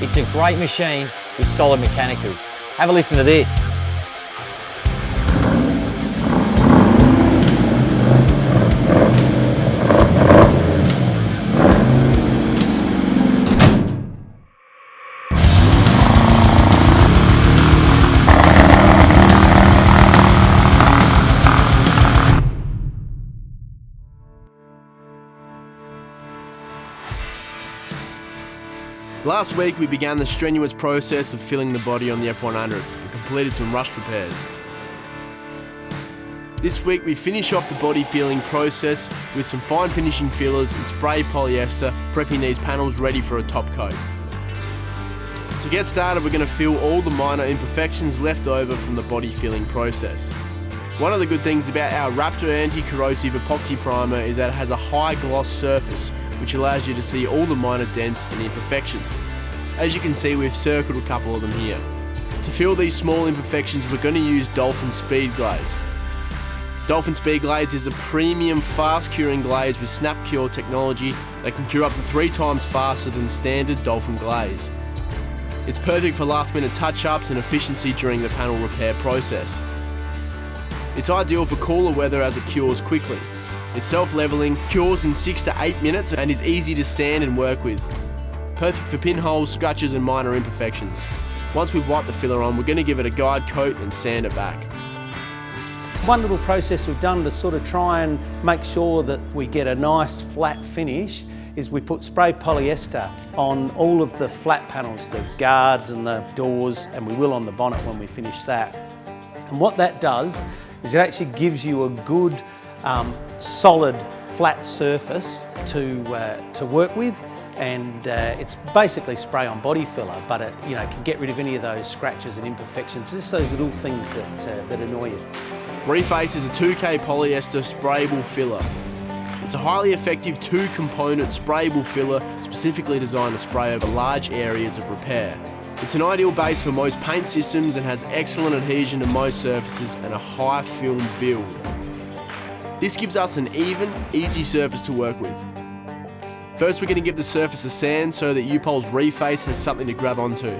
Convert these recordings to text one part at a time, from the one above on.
It's a great machine with solid mechanicals. Have a listen to this. Last week we began the strenuous process of filling the body on the F-100 and completed some rushed repairs. This week we finish off the body filling process with some fine finishing fillers and spray polyester, prepping these panels ready for a top coat. To get started, we're going to fill all the minor imperfections left over from the body filling process. One of the good things about our Raptor anti-corrosive epoxy primer is that it has a high gloss surface, which allows you to see all the minor dents and imperfections. As you can see, we've circled a couple of them here. To fill these small imperfections, we're going to use Dolphin Speed Glaze. Dolphin Speed Glaze is a premium fast curing glaze with snap cure technology that can cure up to 3 times faster than standard Dolphin glaze. It's perfect for last minute touch-ups and efficiency during the panel repair process. It's ideal for cooler weather as it cures quickly. It's self-leveling, cures in 6 to 8 minutes and is easy to sand and work with. Perfect for pinholes, scratches and minor imperfections. Once we've wiped the filler on, we're going to give it a guide coat and sand it back. One little process we've done to sort of try and make sure that we get a nice flat finish is we put spray polyester on all of the flat panels, the guards and the doors, and we will on the bonnet when we finish that. And what that does is it actually gives you a good solid flat surface to work with, and it's basically spray on body filler, but it can get rid of any of those scratches and imperfections, just those little things that annoy you. Reface is a 2K polyester sprayable filler. It's a highly effective 2-component sprayable filler specifically designed to spray over large areas of repair. It's an ideal base for most paint systems and has excellent adhesion to most surfaces and a high film build. This gives us an even, easy surface to work with. First, we're going to give the surface a sand so that U-Pol's Reface has something to grab onto.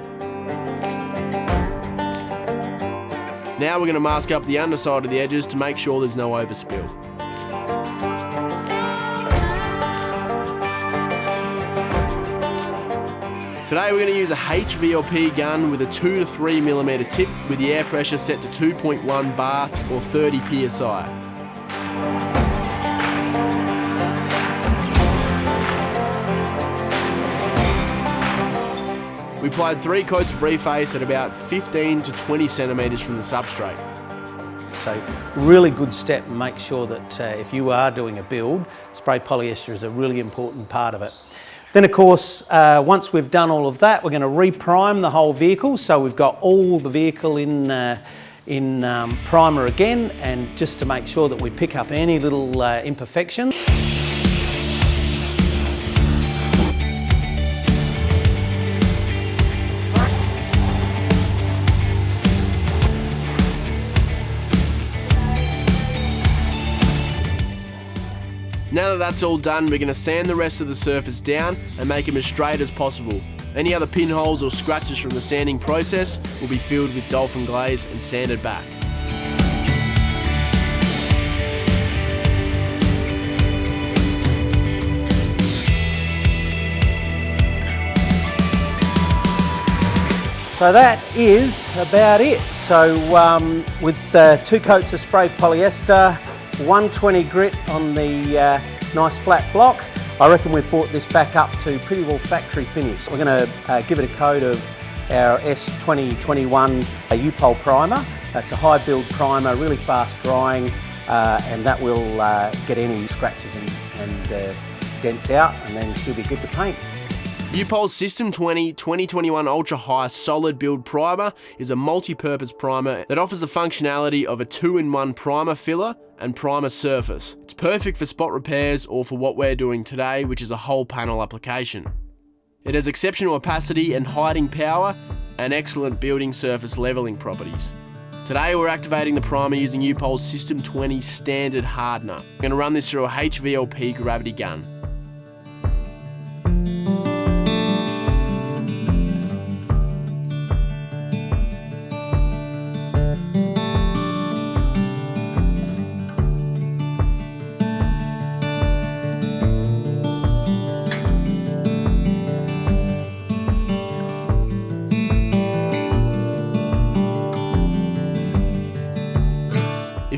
Now we're going to mask up the underside of the edges to make sure there's no overspill. Today we're going to use a HVLP gun with a 2 to 3mm tip with the air pressure set to 2.1 bar or 30 psi. We applied 3 coats of Reface at about 15 to 20 centimetres from the substrate. So really good step, and make sure that if you are doing a build, spray polyester is a really important part of it. Then of course, once we've done all of that, we're going to reprime the whole vehicle. So we've got all the vehicle in primer again, and just to make sure that we pick up any little imperfections. Now that that's all done, we're going to sand the rest of the surface down and make them as straight as possible. Any other pinholes or scratches from the sanding process will be filled with Dolphin glaze and sanded back. So that is about it. So with 2 coats of spray polyester, 120 grit on the nice flat block, I reckon we've brought this back up to pretty well factory finish. We're going to give it a coat of our S2021 U-Pol primer. It's a high build primer, really fast drying, and that will get any scratches and dents out, and then she'll be good to paint. U-Pol's System 20 2021 Ultra High Solid Build Primer is a multi-purpose primer that offers the functionality of a 2-in-1 primer filler and primer surface. It's perfect for spot repairs or for what we're doing today, which is a whole panel application. It has exceptional opacity and hiding power and excellent building surface leveling properties. Today we're activating the primer using U-Pol's System 20 Standard Hardener. I'm going to run this through a HVLP gravity gun.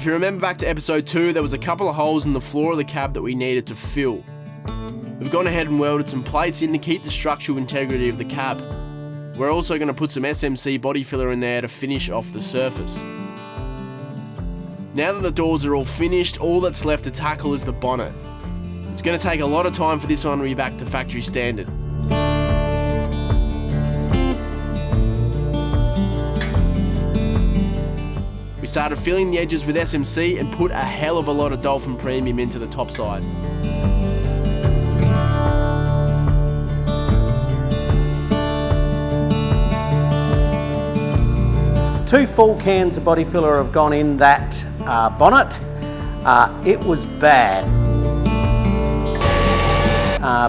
If you remember back to episode 2, there was a couple of holes in the floor of the cab that we needed to fill. We've gone ahead and welded some plates in to keep the structural integrity of the cab. We're also going to put some SMC body filler in there to finish off the surface. Now that the doors are all finished, all that's left to tackle is the bonnet. It's going to take a lot of time for this one to be back to factory standard. We started filling the edges with SMC and put a hell of a lot of Dolphin Premium into the top side. Two full cans of body filler have gone in that bonnet. It was bad.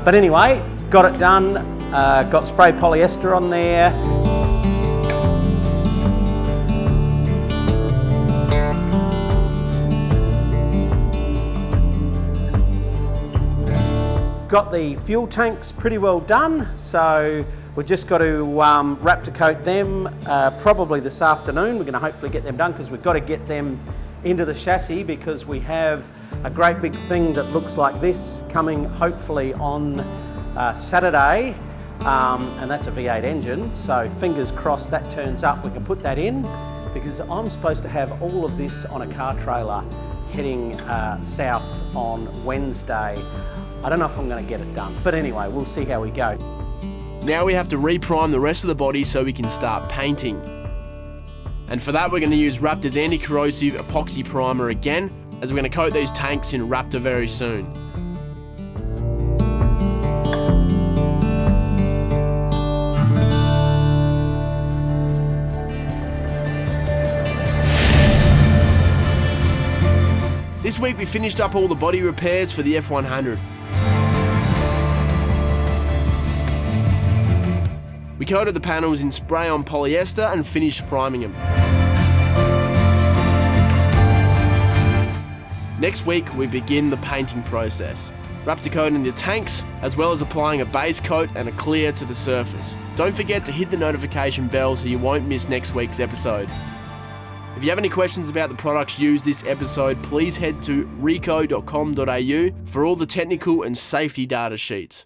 But anyway, got it done. Got spray polyester on there. Got the fuel tanks pretty well done, so we've just got to wrap to coat them probably this afternoon. We're going to hopefully get them done because we've got to get them into the chassis because we have a great big thing that looks like this coming hopefully on Saturday, and that's a V8 engine, so fingers crossed that turns up. We can put that in because I'm supposed to have all of this on a car trailer heading south on Wednesday. I don't know if I'm going to get it done, but anyway, we'll see how we go. Now we have to reprime the rest of the body so we can start painting. And for that we're going to use Raptor's anti-corrosive epoxy primer again, as we're going to coat these tanks in Raptor very soon. This week we finished up all the body repairs for the F-100. We coated the panels in spray-on polyester and finished priming them. Next week we begin the painting process. Raptor coating the tanks, as well as applying a base coat and a clear to the surface. Don't forget to hit the notification bell so you won't miss next week's episode. If you have any questions about the products used this episode, please head to rico.com.au for all the technical and safety data sheets.